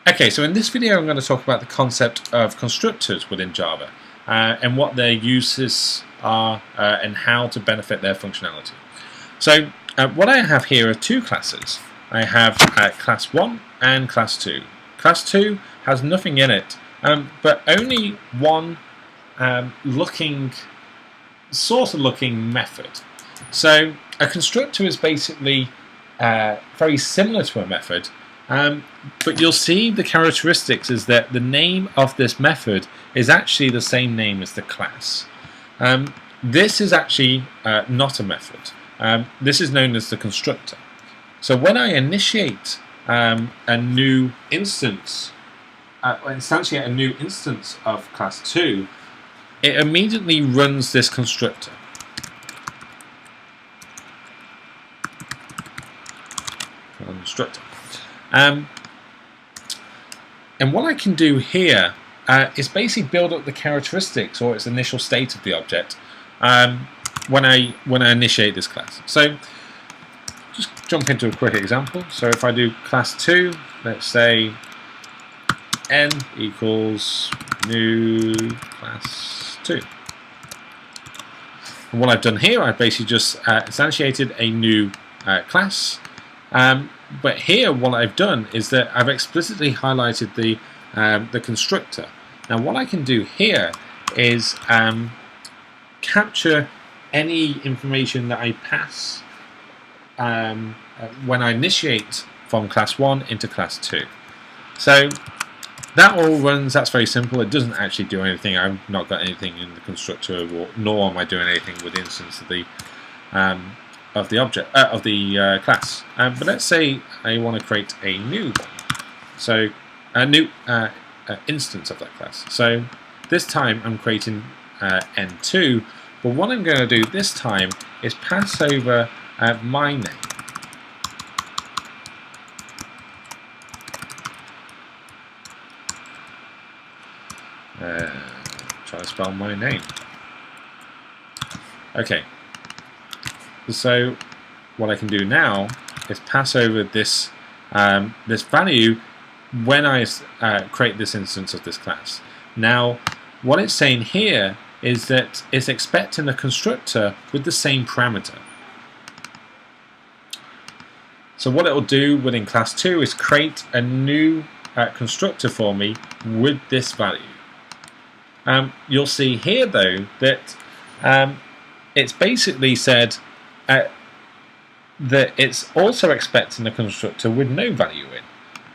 Okay, so in this video I'm going to talk about the concept of constructors within Java and what their uses are and how to benefit their functionality. So what I have here are two classes. I have class 1 and class 2. Class 2 has nothing in it, but only one sort of looking method. So a constructor is basically very similar to a method, but you'll see the characteristics is that the name of this method is actually the same name as the class. This is actually not a method. This is known as the constructor. So when I initiate a new instance, instantiate a new instance of class 2, it immediately runs this constructor. And what I can do here is basically build up the characteristics or its initial state of the object when I initiate this class. So just jump into a quick example. So if I do class 2, let's say n equals new class 2. And what I've done here, I've basically just instantiated a new class. But here what I've done is that I've explicitly highlighted the constructor. Now what I can do here is capture any information that I pass when I initiate from class 1 into class 2. So that all runs, that's very simple. It doesn't actually do anything. I've not got anything in the constructor, nor am I doing anything with the instance of the object of the class. But let's say I want to create a new one, so a new instance of that class. So this time I'm creating n2, but what I'm going to do this time is pass over my name. Try to spell my name. Okay. So what I can do now is pass over this this value when I create this instance of this class. Now what it's saying here is that it's expecting a constructor with the same parameter. So what it will do within class 2 is create a new constructor for me with this value. You'll see here though that it's basically said that it's also expecting a constructor with no value in.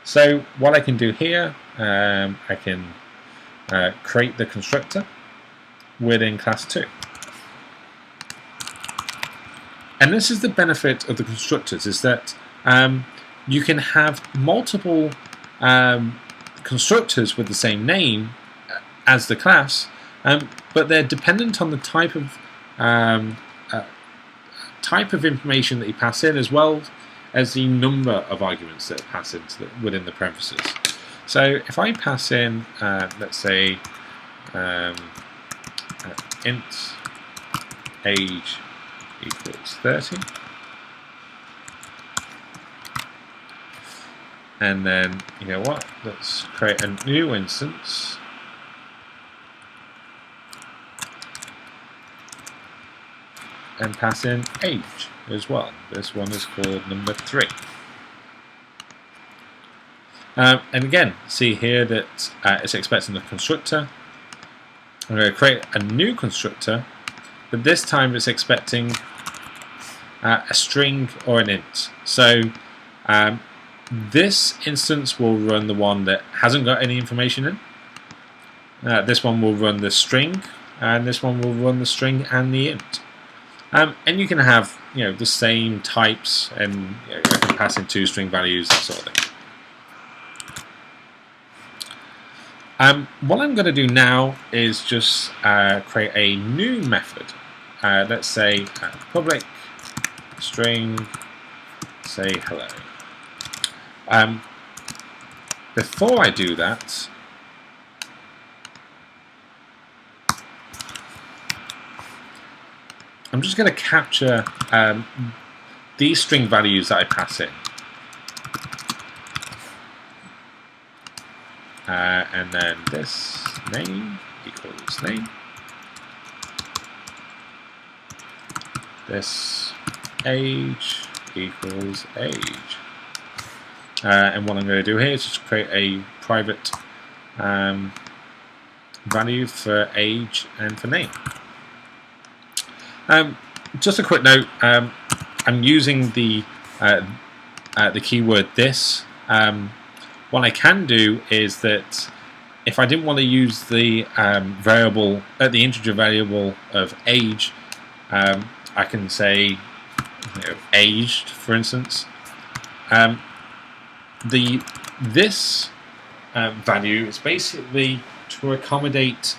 So what I can do here, I can create the constructor within class 2. And this is the benefit of the constructors, is that you can have multiple constructors with the same name as the class, but they're dependent on the type of information that you pass in, as well as the number of arguments that pass into within the parentheses. So if I pass in, let's say, int age equals 30, and then you know what? Let's create a new instance. And pass in age as well. This one is called number 3. And again, see here that it's expecting the constructor. I'm going to create a new constructor, but this time it's expecting a string or an int. So this instance will run the one that hasn't got any information in. This one will run the string, and this one will run the string and the int. And you can have, the same types, and I can pass in 2 string values, that sort of thing. What I'm going to do now is just create a new method. Let's say public string, say hello. Before I do that, I'm just going to capture these string values that I pass in. and then this name equals name. This age equals age. And what I'm going to do here is just create a private value for age and for name. Just a quick note, I'm using the keyword this. What I can do is that if I didn't want to use the variable, the integer variable of age, I can say aged, for instance. This value is basically to accommodate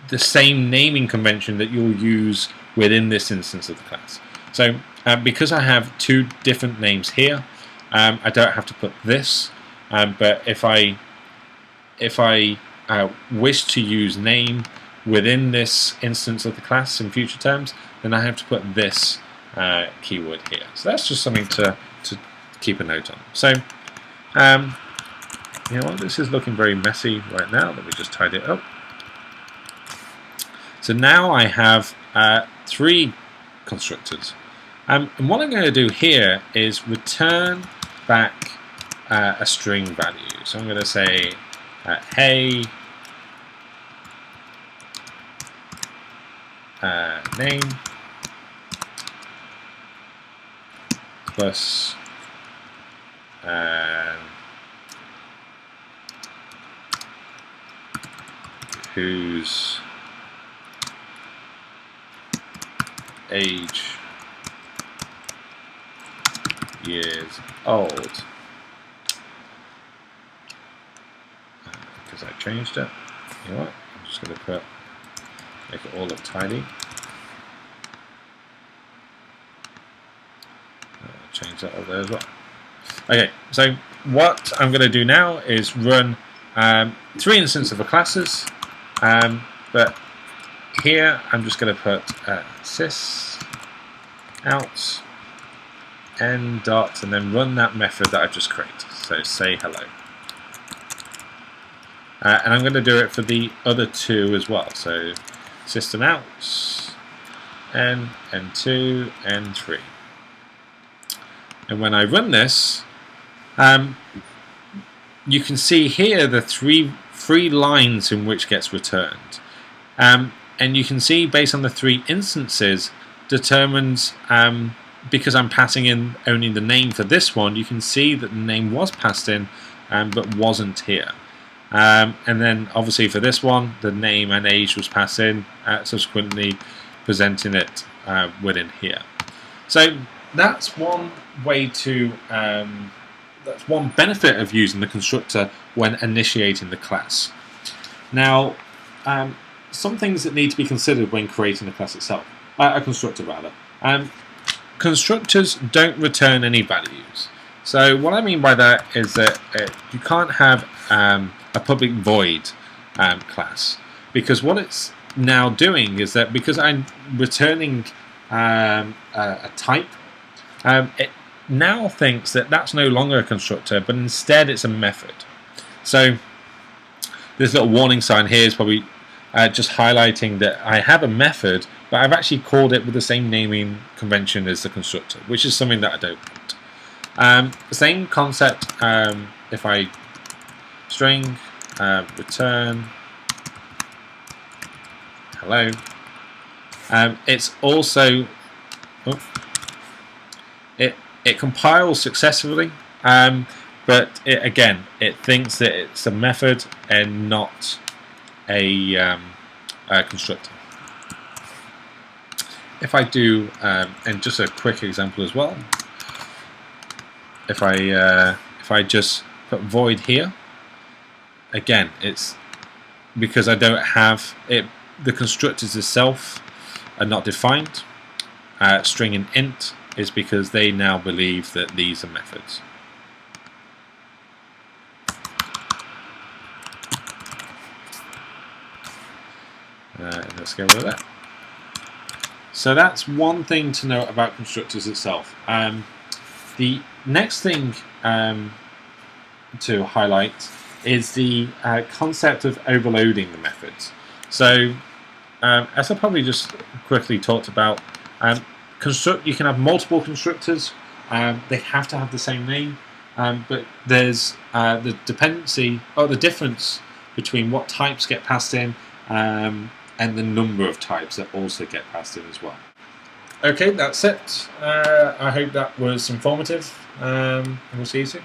the same naming convention that you'll use within this instance of the class. So because I have two different names here, I don't have to put this, but if I wish to use name within this instance of the class in future terms, then I have to put this keyword here. So that's just something to keep a note on. So you know what, this is looking very messy right now. Let me just tidy it up. So now I have 3 constructors. And what I'm going to do here is return back a string value. So I'm going to say hey name plus whose age years old, because I changed it. You know what? I'm just going to make it all look tidy. Change that over there as well. Okay, so what I'm going to do now is run 3 instances of the classes, but here I'm just going to put sys out end dot and then run that method that I've just created. So say hello. And I'm going to do it for the other 2 as well. So system out n2 n3. And when I run this, you can see here the three lines in which gets returned. And you can see based on the 3 instances determines, because I'm passing in only the name for this one, you can see that the name was passed in but wasn't here. And then obviously for this one, the name and age was passed in, subsequently presenting it within here. So that's one way to, that's one benefit of using the constructor when initiating the class. Now, some things that need to be considered when creating the class itself, a constructor rather. Constructors don't return any values. So what I mean by that is that you can't have a public void class, because what it's now doing is that because I'm returning a type, it now thinks that that's no longer a constructor, but instead it's a method. So this little warning sign here is probably just highlighting that I have a method, but I've actually called it with the same naming convention as the constructor, which is something that I don't want. Same concept if I string return hello. It's also it compiles successfully, but it thinks that it's a method and not a constructor. If I do, and just a quick example as well, if I just put void here, again, it's because I don't have it. The constructors itself are not defined. String and int is because they now believe that these are methods. Let's go with that. So that's one thing to note about constructors itself. The next thing to highlight is the concept of overloading the methods. So, as I probably just quickly talked about, you can have multiple constructors. They have to have the same name, but there's the dependency or the difference between what types get passed in and the number of types that also get passed in as well. Okay, that's it. I hope that was informative. We'll see you soon.